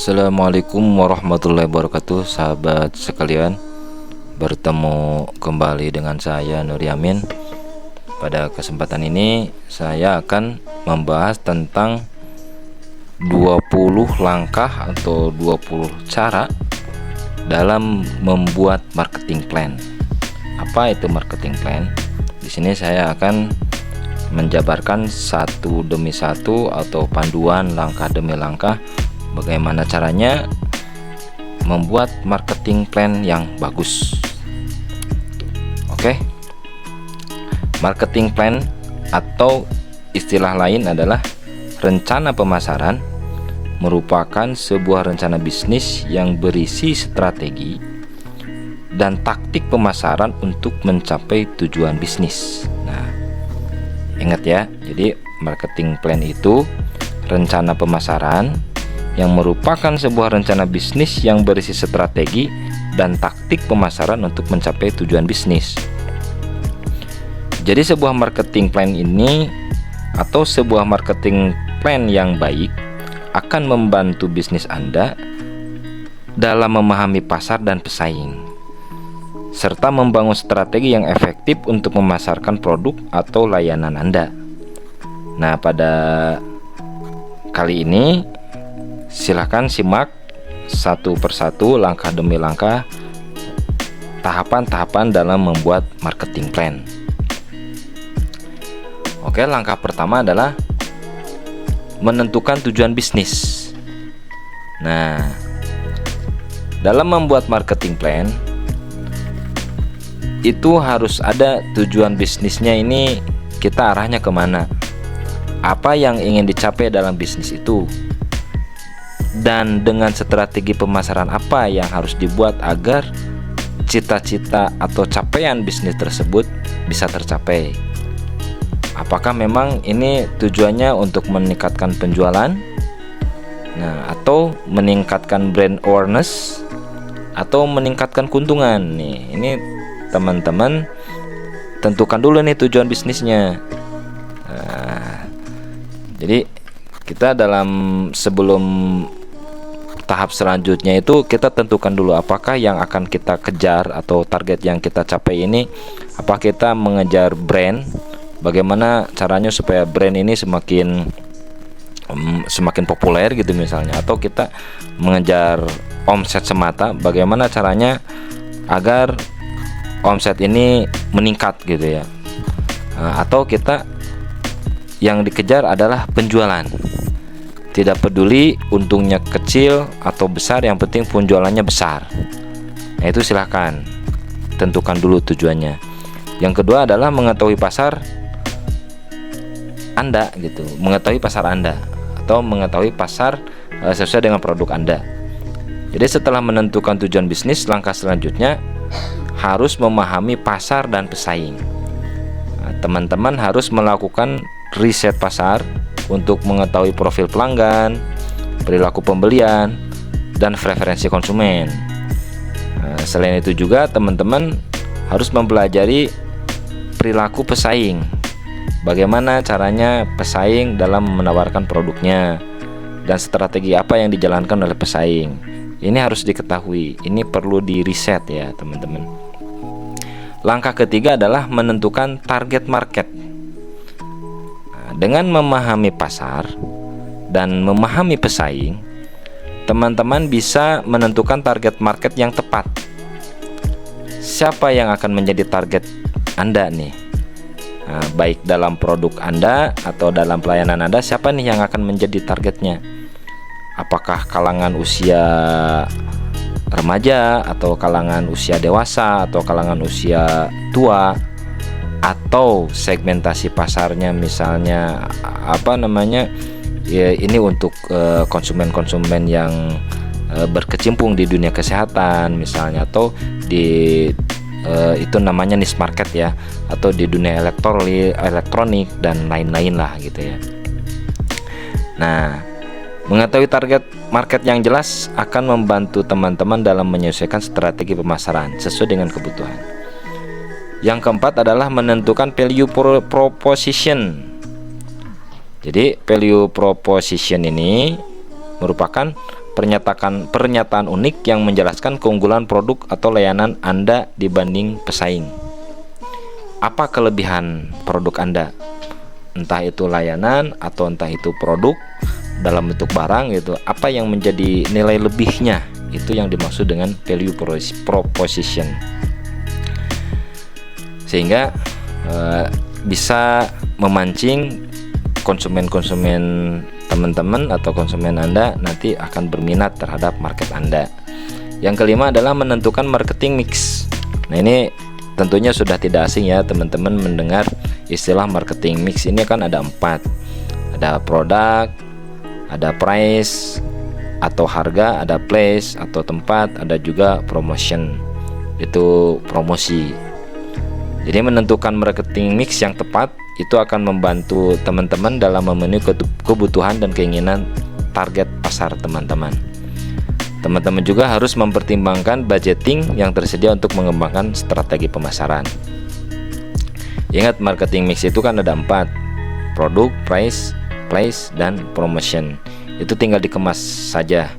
Assalamualaikum warahmatullahi wabarakatuh, sahabat sekalian. Bertemu kembali dengan saya Nur Yamin. Pada kesempatan ini saya akan membahas tentang 20 langkah atau 20 cara dalam membuat marketing plan. Apa itu marketing plan? Di sini saya akan menjabarkan satu demi satu atau panduan langkah demi langkah bagaimana caranya membuat marketing plan yang bagus. Oke. Marketing plan atau istilah lain adalah rencana pemasaran, merupakan sebuah rencana bisnis yang berisi strategi dan taktik pemasaran untuk mencapai tujuan bisnis. Nah, ingat ya, jadi marketing plan itu rencana pemasaran yang merupakan sebuah rencana bisnis yang berisi strategi dan taktik pemasaran untuk mencapai tujuan bisnis. Jadi sebuah marketing plan ini atau sebuah marketing plan yang baik akan membantu bisnis Anda dalam memahami pasar dan pesaing, serta membangun strategi yang efektif untuk memasarkan produk atau layanan Anda. Nah, pada kali ini silahkan simak satu persatu, langkah demi langkah, tahapan-tahapan dalam membuat marketing plan. Oke, langkah pertama adalah menentukan tujuan bisnis. Nah, dalam membuat marketing plan itu harus ada tujuan bisnisnya. Ini kita arahnya kemana, apa yang ingin dicapai dalam bisnis itu, dan dengan strategi pemasaran apa yang harus dibuat agar cita-cita atau capaian bisnis tersebut bisa tercapai. Apakah memang ini tujuannya untuk meningkatkan penjualan, nah, atau meningkatkan brand awareness, atau meningkatkan keuntungan. Nih, ini teman-teman tentukan dulu nih tujuan bisnisnya. Nah, jadi kita sebelum tahap selanjutnya itu kita tentukan dulu apakah yang akan kita kejar atau target yang kita capai ini, apa kita mengejar brand, bagaimana caranya supaya brand ini semakin populer gitu misalnya, atau kita mengejar omset semata, bagaimana caranya agar omset ini meningkat gitu ya. Atau kita yang dikejar adalah penjualan. Tidak peduli untungnya kecil atau besar, yang penting penjualannya besar. Nah, itu silahkan tentukan dulu tujuannya. Yang kedua adalah mengetahui pasar Anda gitu, mengetahui pasar Anda atau mengetahui pasar sesuai dengan produk Anda. Jadi setelah menentukan tujuan bisnis, langkah selanjutnya harus memahami pasar dan pesaing. Nah, teman-teman harus melakukan riset pasar untuk mengetahui profil pelanggan, perilaku pembelian, dan preferensi konsumen. Nah, selain itu juga teman-teman harus mempelajari perilaku pesaing. Bagaimana caranya pesaing dalam menawarkan produknya, dan strategi apa yang dijalankan oleh pesaing. Ini harus diketahui, ini perlu di riset ya teman-teman. Langkah ketiga adalah menentukan target market. Dengan memahami pasar dan memahami pesaing, teman-teman bisa menentukan target market yang tepat. Siapa yang akan menjadi target Anda nih? Nah, baik dalam produk Anda atau dalam pelayanan Anda, siapa nih yang akan menjadi targetnya? Apakah kalangan usia remaja, atau kalangan usia dewasa, atau kalangan usia tua, atau segmentasi pasarnya misalnya ya, ini untuk konsumen-konsumen yang berkecimpung di dunia kesehatan misalnya, atau di itu namanya niche market ya, atau di dunia elektronik dan lain-lain lah gitu ya. Nah, mengetahui target market yang jelas akan membantu teman-teman dalam menyesuaikan strategi pemasaran sesuai dengan kebutuhan. Yang keempat adalah menentukan value proposition. Jadi value proposition ini merupakan pernyataan unik yang menjelaskan keunggulan produk atau layanan Anda dibanding pesaing. Apa kelebihan produk Anda? Entah itu layanan atau entah itu produk dalam bentuk barang gitu. Apa yang menjadi nilai lebihnya? Itu yang dimaksud dengan value proposition. Sehingga bisa memancing konsumen-konsumen teman-teman atau konsumen Anda nanti akan berminat terhadap market Anda. Yang kelima adalah menentukan marketing mix. Nah, ini tentunya sudah tidak asing ya teman-teman mendengar istilah marketing mix. Ini kan ada 4. Ada produk, ada price atau harga, ada place atau tempat, ada juga promotion, itu promosi. Jadi menentukan marketing mix yang tepat itu akan membantu teman-teman dalam memenuhi kebutuhan dan keinginan target pasar teman-teman. Teman-teman juga harus mempertimbangkan budgeting yang tersedia untuk mengembangkan strategi pemasaran. Ingat, marketing mix itu kan ada 4: produk, price, place, dan promotion. Itu tinggal dikemas saja.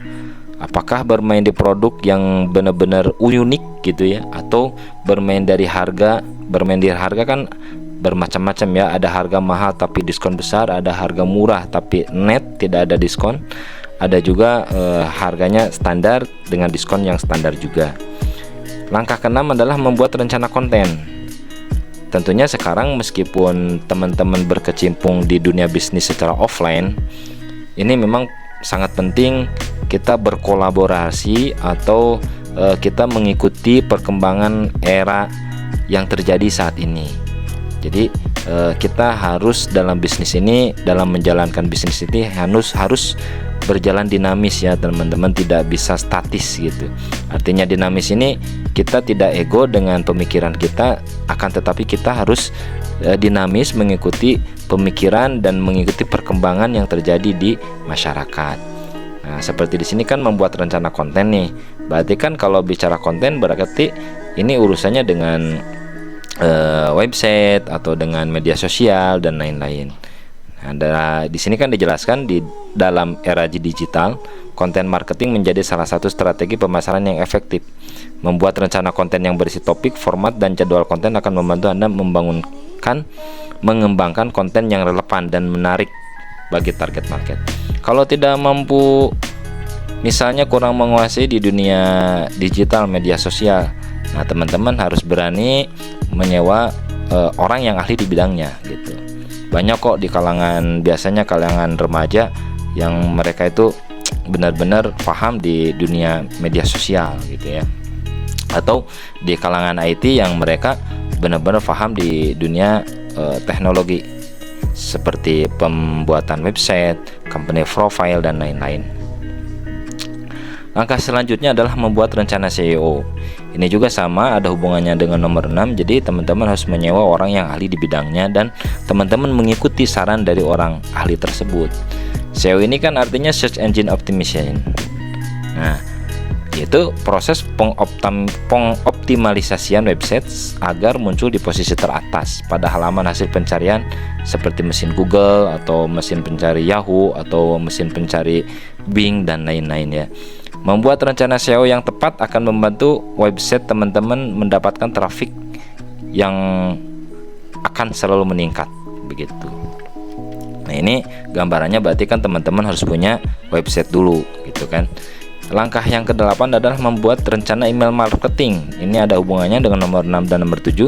Apakah bermain di produk yang benar-benar unik gitu ya, atau bermain dari harga. Bermain di harga kan bermacam-macam ya. Ada harga mahal tapi diskon besar, ada harga murah tapi net tidak ada diskon, ada juga harganya standar dengan diskon yang standar juga. Langkah keenam adalah membuat rencana konten. Tentunya sekarang meskipun teman-teman berkecimpung di dunia bisnis secara offline, ini memang sangat penting kita berkolaborasi atau kita mengikuti perkembangan era yang terjadi saat ini. Jadi kita harus dalam bisnis ini, dalam menjalankan bisnis ini harus berjalan dinamis ya teman-teman, tidak bisa statis gitu. Artinya dinamis ini kita tidak ego dengan pemikiran kita, akan tetapi kita harus dinamis mengikuti pemikiran dan mengikuti perkembangan yang terjadi di masyarakat. Nah, seperti di sini kan membuat rencana konten nih. Berarti kan kalau bicara konten berarti ini urusannya dengan website atau dengan media sosial dan lain-lain. Nah, di sini kan dijelaskan di dalam era digital, konten marketing menjadi salah satu strategi pemasaran yang efektif. Membuat rencana konten yang berisi topik, format, dan jadwal konten akan membantu Anda mengembangkan konten yang relevan dan menarik bagi target market. Kalau tidak mampu, misalnya kurang menguasai di dunia digital media sosial, nah teman-teman harus berani menyewa orang yang ahli di bidangnya gitu. Banyak kok di biasanya kalangan remaja yang mereka itu benar-benar paham di dunia media sosial gitu ya, atau di kalangan IT yang mereka benar-benar paham di dunia teknologi seperti pembuatan website, company profile, dan lain-lain. Langkah selanjutnya adalah membuat rencana SEO. Ini juga sama, ada hubungannya dengan nomor 6. Jadi teman-teman harus menyewa orang yang ahli di bidangnya dan teman-teman mengikuti saran dari orang ahli tersebut. SEO ini kan artinya Search Engine Optimization. Nah, yaitu proses pengoptimalisasian website agar muncul di posisi teratas pada halaman hasil pencarian seperti mesin Google atau mesin pencari Yahoo atau mesin pencari Bing dan lain-lain ya. Membuat rencana SEO yang tepat akan membantu website teman-teman mendapatkan trafik yang akan selalu meningkat begitu. Nah, ini gambarannya berarti kan teman-teman harus punya website dulu gitu kan. Langkah yang ke-8 adalah membuat rencana email marketing. Ini ada hubungannya dengan nomor 6 dan nomor 7.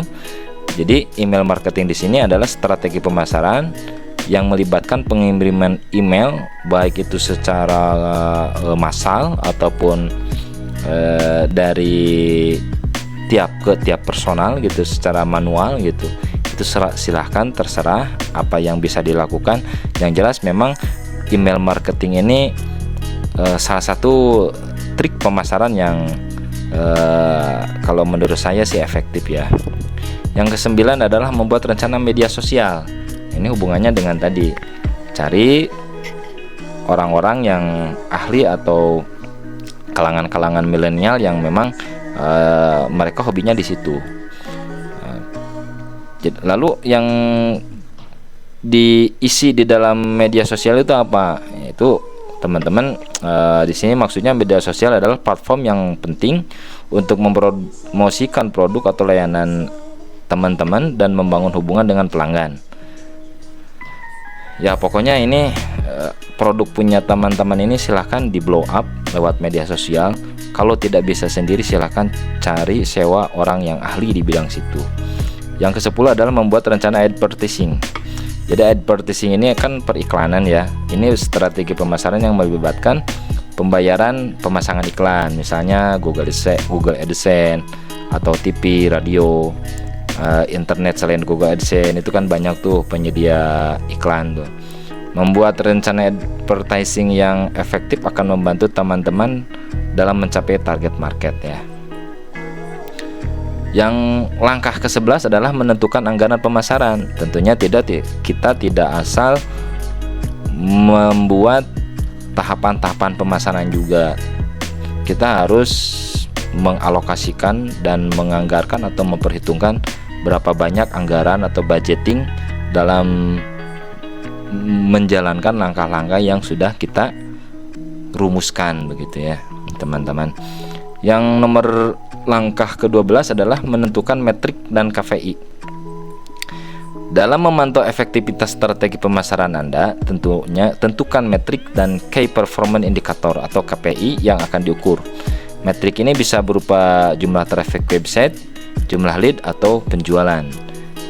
Jadi email marketing di sini adalah strategi pemasaran yang melibatkan pengiriman email baik itu secara massal ataupun dari tiap personal gitu secara manual gitu. Itu silahkan terserah apa yang bisa dilakukan. Yang jelas memang email marketing ini salah satu trik pemasaran yang kalau menurut saya sih efektif ya. Yang ke-9 adalah membuat rencana media sosial. Ini hubungannya dengan tadi, cari orang-orang yang ahli atau kalangan-kalangan milenial yang memang mereka hobinya di situ. Lalu yang diisi di dalam media sosial itu apa? Itu teman-teman. Di sini maksudnya media sosial adalah platform yang penting untuk mempromosikan produk atau layanan teman-teman dan membangun hubungan dengan pelanggan. Ya pokoknya ini produk punya teman-teman ini silahkan di blow up lewat media sosial. Kalau tidak bisa sendiri silahkan cari sewa orang yang ahli di bidang situ. Yang ke-10 adalah membuat rencana advertising. Jadi advertising ini kan periklanan ya. Ini strategi pemasaran yang melibatkan pembayaran pemasangan iklan, misalnya Google AdSense atau TV, radio, internet. Selain Google AdSense itu kan banyak tuh penyedia iklan tuh. Membuat rencana advertising yang efektif akan membantu teman-teman dalam mencapai target market ya. Yang langkah ke-11 adalah menentukan anggaran pemasaran. Tentunya kita tidak asal membuat tahapan-tahapan pemasaran juga. Kita harus mengalokasikan dan menganggarkan atau memperhitungkan berapa banyak anggaran atau budgeting dalam menjalankan langkah-langkah yang sudah kita rumuskan begitu ya teman-teman. Yang nomor langkah ke-12 adalah menentukan metrik dan KPI. Dalam memantau efektivitas strategi pemasaran Anda, tentukan metrik dan Key Performance Indicator atau KPI yang akan diukur. Metrik ini bisa berupa jumlah traffic website, jumlah lead atau penjualan.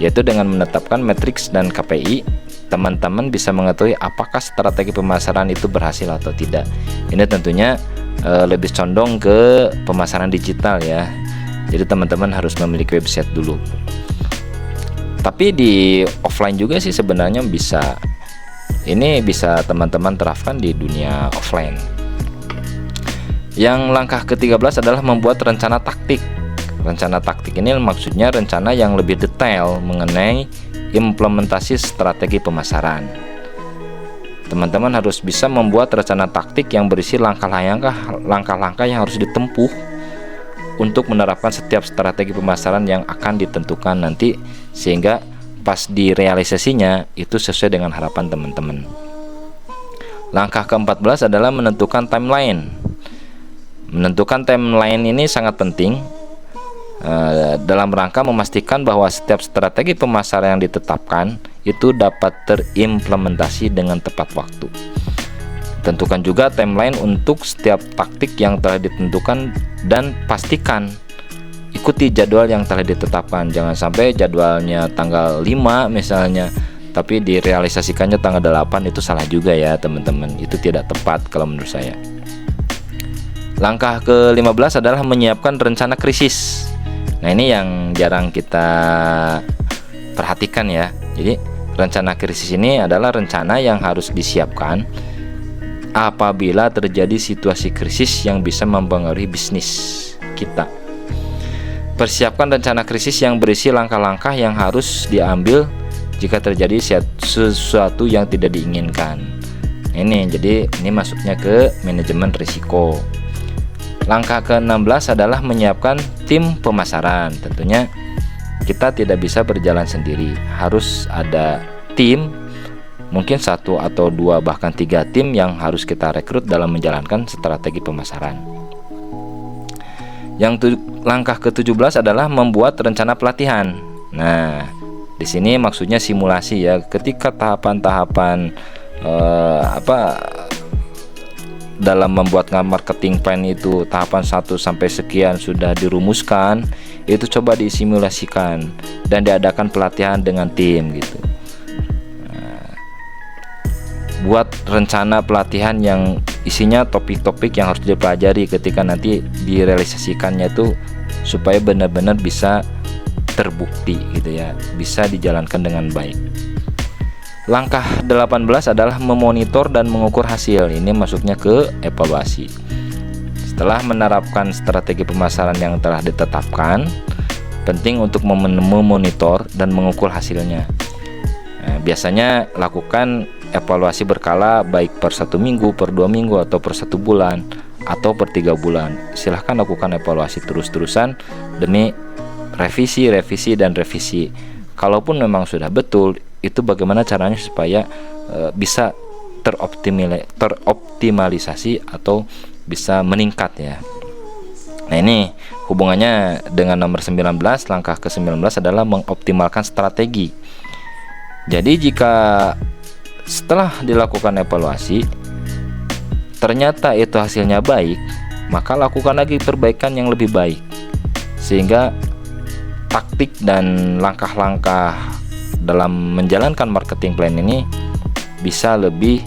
Yaitu dengan menetapkan metrik dan KPI, teman-teman bisa mengetahui apakah strategi pemasaran itu berhasil atau tidak. Ini tentunya lebih condong ke pemasaran digital ya. Jadi teman-teman harus memiliki website dulu. Tapi di offline juga sih sebenarnya bisa. Ini bisa teman-teman terapkan di dunia offline. Yang langkah ke-13 adalah membuat rencana taktik. Rencana taktik ini maksudnya rencana yang lebih detail mengenai implementasi strategi pemasaran. Teman-teman harus bisa membuat rencana taktik yang berisi langkah-langkah yang harus ditempuh untuk menerapkan setiap strategi pemasaran yang akan ditentukan nanti, sehingga pas direalisasinya itu sesuai dengan harapan teman-teman. Langkah ke-14 adalah menentukan timeline. Menentukan timeline ini sangat penting dalam rangka memastikan bahwa setiap strategi pemasaran yang ditetapkan itu dapat terimplementasi dengan tepat waktu. Tentukan juga timeline untuk setiap taktik yang telah ditentukan dan pastikan ikuti jadwal yang telah ditetapkan. Jangan sampai jadwalnya tanggal 5 misalnya, tapi direalisasikannya tanggal 8, itu salah juga ya teman-teman. Itu tidak tepat kalau menurut saya. Langkah ke-15 adalah menyiapkan rencana krisis. Nah ini yang jarang kita perhatikan ya. Jadi rencana krisis ini adalah rencana yang harus disiapkan apabila terjadi situasi krisis yang bisa mempengaruhi bisnis kita. Persiapkan rencana krisis yang berisi langkah-langkah yang harus diambil jika terjadi sesuatu yang tidak diinginkan. Jadi ini masuknya ke manajemen risiko. Langkah ke-16 adalah menyiapkan tim pemasaran. Tentunya kita tidak bisa berjalan sendiri, harus ada tim, mungkin 1 atau 2 bahkan 3 tim yang harus kita rekrut dalam menjalankan strategi pemasaran. Langkah ke-17 adalah membuat rencana pelatihan. Nah, di sini maksudnya simulasi ya. Ketika tahapan-tahapan dalam membuat marketing plan itu tahapan 1 sampai sekian sudah dirumuskan, itu coba disimulasikan dan diadakan pelatihan dengan tim gitu. Buat rencana pelatihan yang isinya topik-topik yang harus dipelajari ketika nanti direalisasikannya itu supaya benar-benar bisa terbukti gitu ya, bisa dijalankan dengan baik. Langkah 18 adalah memonitor dan mengukur hasil. Ini masuknya ke evaluasi. Setelah menerapkan strategi pemasaran yang telah ditetapkan, penting untuk memonitor dan mengukur hasilnya. Biasanya lakukan evaluasi berkala, baik per 1 minggu, per 2 minggu, atau per 1 bulan, atau per 3 bulan. Silahkan lakukan evaluasi terus-terusan demi revisi. Kalaupun memang sudah betul, itu bagaimana caranya supaya bisa teroptimalisasi atau bisa meningkat ya. Nah, ini hubungannya dengan nomor 19. Langkah ke-19 adalah mengoptimalkan strategi. Jadi jika setelah dilakukan evaluasi ternyata itu hasilnya baik, maka lakukan lagi perbaikan yang lebih baik, sehingga taktik dan langkah-langkah dalam menjalankan marketing plan ini bisa lebih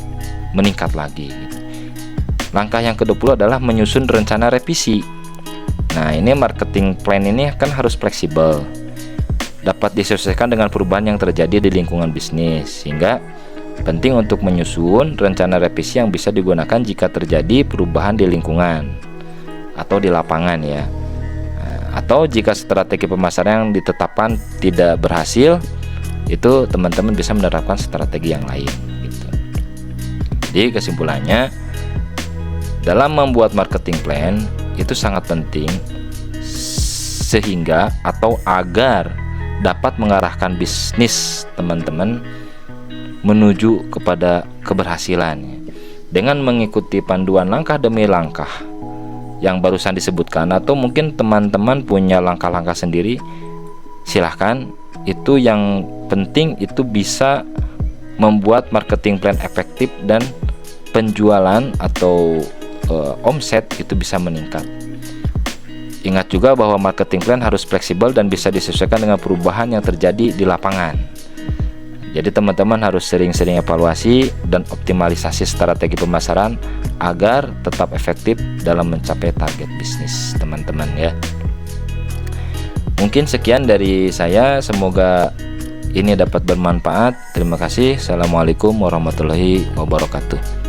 meningkat lagi. Langkah yang ke-20 adalah menyusun rencana revisi. Nah, ini marketing plan ini kan harus fleksibel, dapat disesuaikan dengan perubahan yang terjadi di lingkungan bisnis, sehingga penting untuk menyusun rencana revisi yang bisa digunakan jika terjadi perubahan di lingkungan atau di lapangan ya. Atau jika strategi pemasaran yang ditetapkan tidak berhasil, itu teman-teman bisa menerapkan strategi yang lain gitu. Jadi kesimpulannya, dalam membuat marketing plan itu sangat penting sehingga atau agar dapat mengarahkan bisnis teman-teman menuju kepada keberhasilan dengan mengikuti panduan langkah demi langkah yang barusan disebutkan, atau mungkin teman-teman punya langkah-langkah sendiri, silahkan. Itu yang penting itu bisa membuat marketing plan efektif dan penjualan atau omset itu bisa meningkat. Ingat juga bahwa marketing plan harus fleksibel dan bisa disesuaikan dengan perubahan yang terjadi di lapangan. Jadi teman-teman harus sering-sering evaluasi dan optimalisasi strategi pemasaran agar tetap efektif dalam mencapai target bisnis teman-teman ya. Mungkin sekian dari saya, semoga ini dapat bermanfaat. Terima kasih. Assalamualaikum warahmatullahi wabarakatuh.